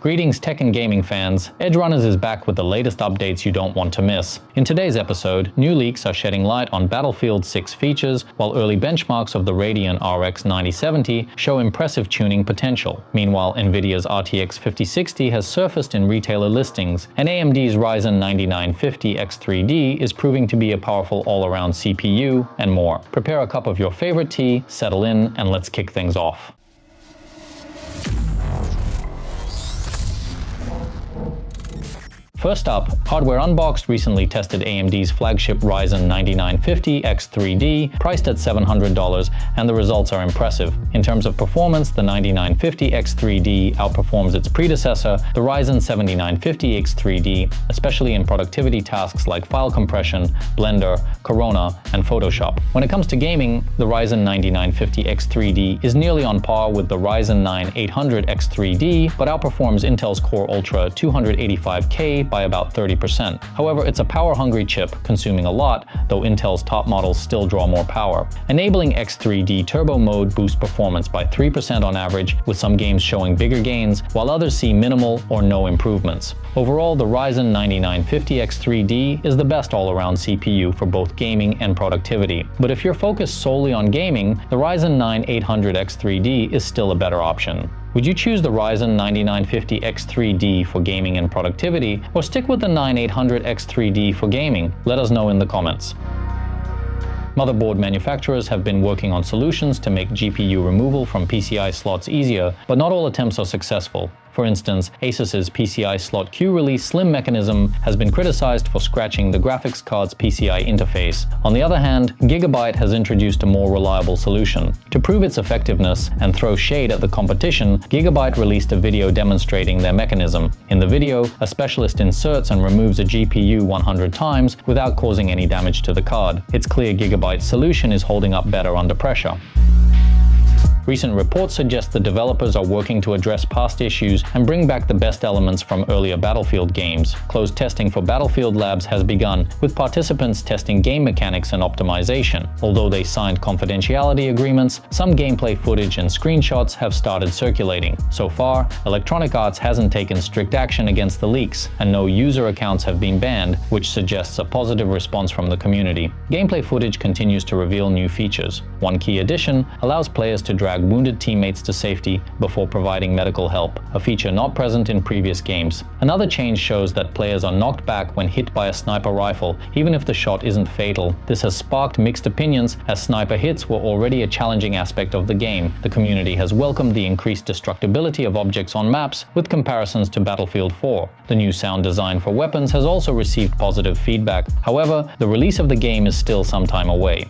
Greetings tech and gaming fans, Edgerunners is back with the latest updates you don't want to miss. In today's episode, new leaks are shedding light on Battlefield 6 features, while early benchmarks of the Radeon RX 9070 show impressive tuning potential. Meanwhile, NVIDIA's RTX 5060 has surfaced in retailer listings, and AMD's Ryzen 9950X3D is proving to be a powerful all-around CPU, and more. Prepare a cup of your favorite tea, settle in, and let's kick things off. First up, Hardware Unboxed recently tested AMD's flagship Ryzen 9950X3D, priced at $700, and the results are impressive. In terms of performance, the 9950X3D outperforms its predecessor, the Ryzen 7950X3D, especially in productivity tasks like file compression, Blender, Corona, and Photoshop. When it comes to gaming, the Ryzen 9950X3D is nearly on par with the Ryzen 9800X3D, but outperforms Intel's Core Ultra 285K by about 30%. However, it's a power-hungry chip, consuming a lot, though Intel's top models still draw more power. Enabling X3D Turbo Mode boosts performance by 3% on average, with some games showing bigger gains, while others see minimal or no improvements. Overall, the Ryzen 9950X3D is the best all-around CPU for both gaming and productivity. But if you're focused solely on gaming, the Ryzen 9800X3D is still a better option. Would you choose the Ryzen 9950X3D for gaming and productivity, or stick with the 9800X3D for gaming? Let us know in the comments. Motherboard manufacturers have been working on solutions to make GPU removal from PCI slots easier, but not all attempts are successful. For instance, ASUS's PCI slot Q release slim mechanism has been criticized for scratching the graphics card's PCI interface. On the other hand, GIGABYTE has introduced a more reliable solution. To prove its effectiveness and throw shade at the competition, GIGABYTE released a video demonstrating their mechanism. In the video, a specialist inserts and removes a GPU 100 times without causing any damage to the card. It's clear GIGABYTE's solution is holding up better under pressure. Recent reports suggest the developers are working to address past issues and bring back the best elements from earlier Battlefield games. Closed testing for Battlefield Labs has begun, with participants testing game mechanics and optimization. Although they signed confidentiality agreements, some gameplay footage and screenshots have started circulating. So far, Electronic Arts hasn't taken strict action against the leaks, and no user accounts have been banned, which suggests a positive response from the community. Gameplay footage continues to reveal new features. One key addition allows players to drag wounded teammates to safety before providing medical help, a feature not present in previous games. Another change shows that players are knocked back when hit by a sniper rifle, even if the shot isn't fatal. This has sparked mixed opinions, as sniper hits were already a challenging aspect of the game. The community has welcomed the increased destructibility of objects on maps, with comparisons to Battlefield 4. The new sound design for weapons has also received positive feedback. However, the release of the game is still some time away.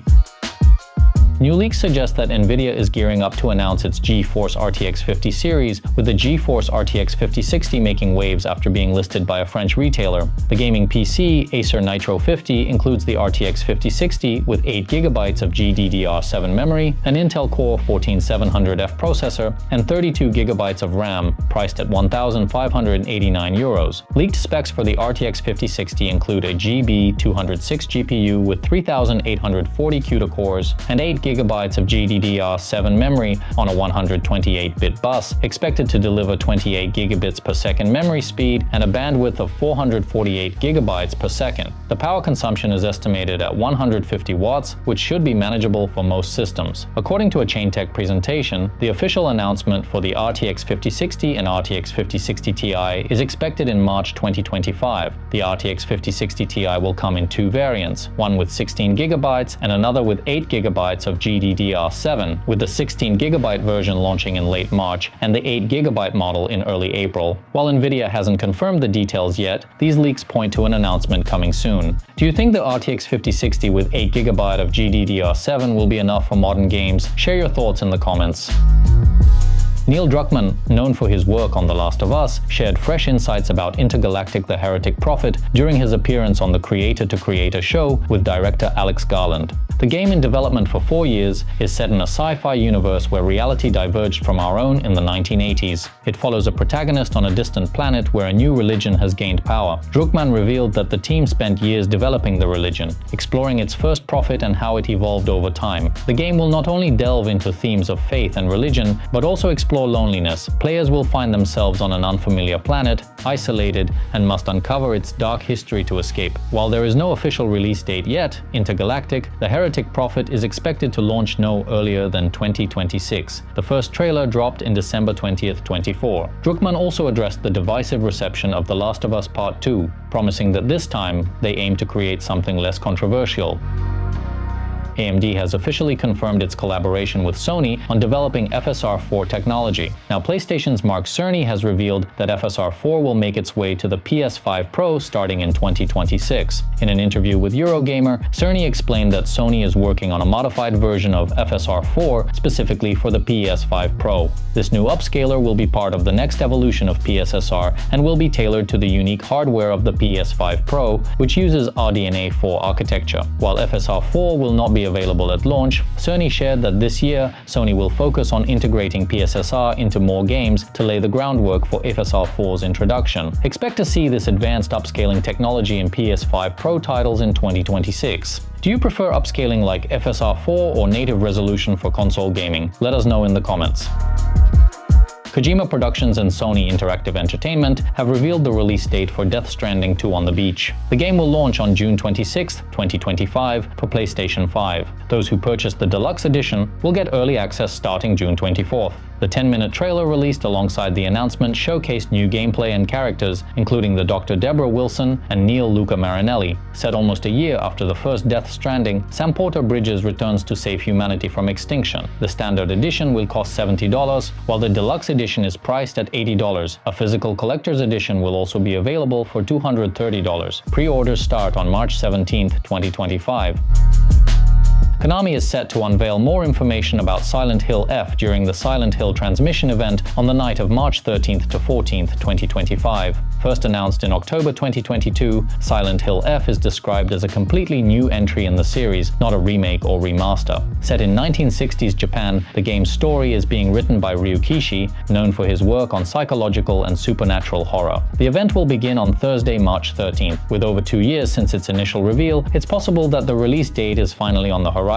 New leaks suggest that NVIDIA is gearing up to announce its GeForce RTX 50 series, with the GeForce RTX 5060 making waves after being listed by a French retailer. The gaming PC, Acer Nitro 50, includes the RTX 5060 with 8GB of GDDR7 memory, an Intel Core 14700F processor, and 32GB of RAM, priced at €1,589. Leaked specs for the RTX 5060 include a GB206 GPU with 3840 CUDA cores and 8GB of GDDR7 memory on a 128-bit bus, expected to deliver 28 gigabits per second memory speed and a bandwidth of 448 gigabytes per second. The power consumption is estimated at 150 watts, which should be manageable for most systems. According to a Chaintech presentation, the official announcement for the RTX 5060 and RTX 5060 Ti is expected in March 2025. The RTX 5060 Ti will come in two variants, one with 16 gigabytes and another with 8 gigabytes of GDDR7, with the 16GB version launching in late March and the 8GB model in early April. While NVIDIA hasn't confirmed the details yet, these leaks point to an announcement coming soon. Do you think the RTX 5060 with 8GB of GDDR7 will be enough for modern games? Share your thoughts in the comments. Neil Druckmann, known for his work on The Last of Us, shared fresh insights about Intergalactic: The Heretic Prophet during his appearance on the Creator to Creator show with director Alex Garland. The game, in development for 4 years, is set in a sci-fi universe where reality diverged from our own in the 1980s. It follows a protagonist on a distant planet where a new religion has gained power. Druckmann revealed that the team spent years developing the religion, exploring its first prophet and how it evolved over time. The game will not only delve into themes of faith and religion, but also explore explore loneliness. Players will find themselves on an unfamiliar planet, isolated, and must uncover its dark history to escape. While there is no official release date yet, Intergalactic, the Heretic Prophet is expected to launch no earlier than 2026. The first trailer dropped in December 20th, 24. Druckmann also addressed the divisive reception of The Last of Us Part 2, promising that this time they aim to create something less controversial. AMD has officially confirmed its collaboration with Sony on developing FSR4 technology. Now, PlayStation's Mark Cerny has revealed that FSR4 will make its way to the PS5 Pro starting in 2026. In an interview with Eurogamer, Cerny explained that Sony is working on a modified version of FSR4 specifically for the PS5 Pro. This new upscaler will be part of the next evolution of PSSR and will be tailored to the unique hardware of the PS5 Pro, which uses RDNA 4 architecture. While FSR4 will not be available at launch, Cerny shared that this year, Sony will focus on integrating PSSR into more games to lay the groundwork for FSR4's introduction. Expect to see this advanced upscaling technology in PS5 Pro titles in 2026. Do you prefer upscaling like FSR4 or native resolution for console gaming? Let us know in the comments. Kojima Productions and Sony Interactive Entertainment have revealed the release date for Death Stranding 2 on the Beach. The game will launch on June 26, 2025 for PlayStation 5. Those who purchase the deluxe edition will get early access starting June 24th. The 10-minute trailer released alongside the announcement showcased new gameplay and characters, including the Dr. Deborah Wilson and Neil Luca Marinelli. Set almost a year after the first Death Stranding, Sam Porter Bridges returns to save humanity from extinction. The standard edition will cost $70, while the deluxe edition is priced at $80. A physical collector's edition will also be available for $230. Pre-orders start on March 17, 2025. Konami is set to unveil more information about Silent Hill F during the Silent Hill Transmission event on the night of March 13th to 14th, 2025. First announced in October 2022, Silent Hill F is described as a completely new entry in the series, not a remake or remaster. Set in 1960s Japan, the game's story is being written by Ryukishi, known for his work on psychological and supernatural horror. The event will begin on Thursday, March 13th. With over 2 years since its initial reveal, it's possible that the release date is finally on the horizon.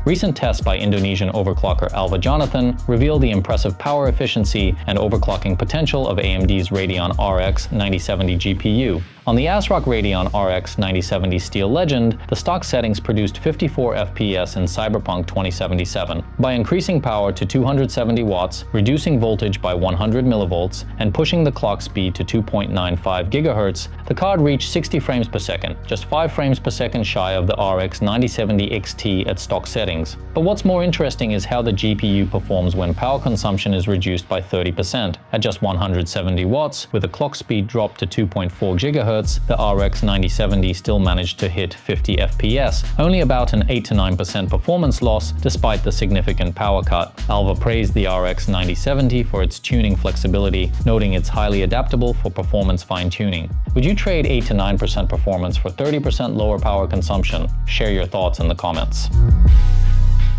Recent tests by Indonesian overclocker Alva Jonathan reveal the impressive power efficiency and overclocking potential of AMD's Radeon RX 9070 GPU. On the ASRock Radeon RX 9070 Steel Legend, the stock settings produced 54 FPS in Cyberpunk 2077. By increasing power to 270 watts, reducing voltage by 100 millivolts, and pushing the clock speed to 2.95 GHz, the card reached 60 frames per second, just 5 frames per second shy of the RX 9070 XT at stock settings. But what's more interesting is how the GPU performs when power consumption is reduced by 30%. At just 170 watts, with a clock speed dropped to 2.4 GHz, the RX 9070 still managed to hit 50 FPS, only about an 8 to 9% performance loss despite the significant power cut. Alva praised the RX 9070 for its tuning flexibility, noting it's highly adaptable for performance fine-tuning. Would you trade 8 to 9% performance for 30% lower power consumption? Share your thoughts in the comments.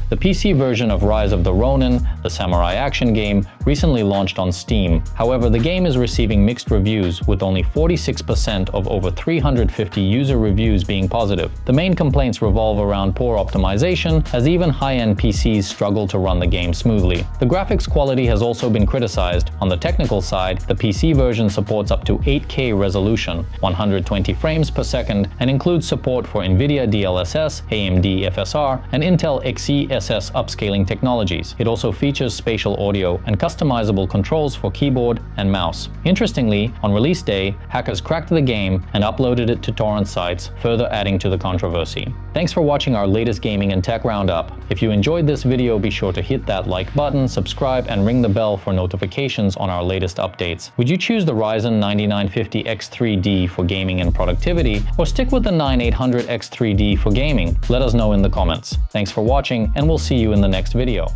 The PC version of Rise of the Ronin, the samurai action game, recently launched on Steam. However, the game is receiving mixed reviews, with only 46% of over 350 user reviews being positive. The main complaints revolve around poor optimization, as even high-end PCs struggle to run the game smoothly. The graphics quality has also been criticized. On the technical side, the PC version supports up to 8K resolution, 120 frames per second, and includes support for NVIDIA DLSS, AMD FSR, and Intel XeSS upscaling technologies. It also features spatial audio and customizable controls for keyboard and mouse. Interestingly, on release day, hackers cracked the game and uploaded it to torrent sites, further adding to the controversy. Thanks for watching our latest gaming and tech roundup. If you enjoyed this video, be sure to hit that like button, subscribe, and ring the bell for notifications on our latest updates. Would you choose the Ryzen 9950X3D for gaming and productivity, or stick with the 9800X3D for gaming? Let us know in the comments. Thanks for watching, and we'll see you in the next video.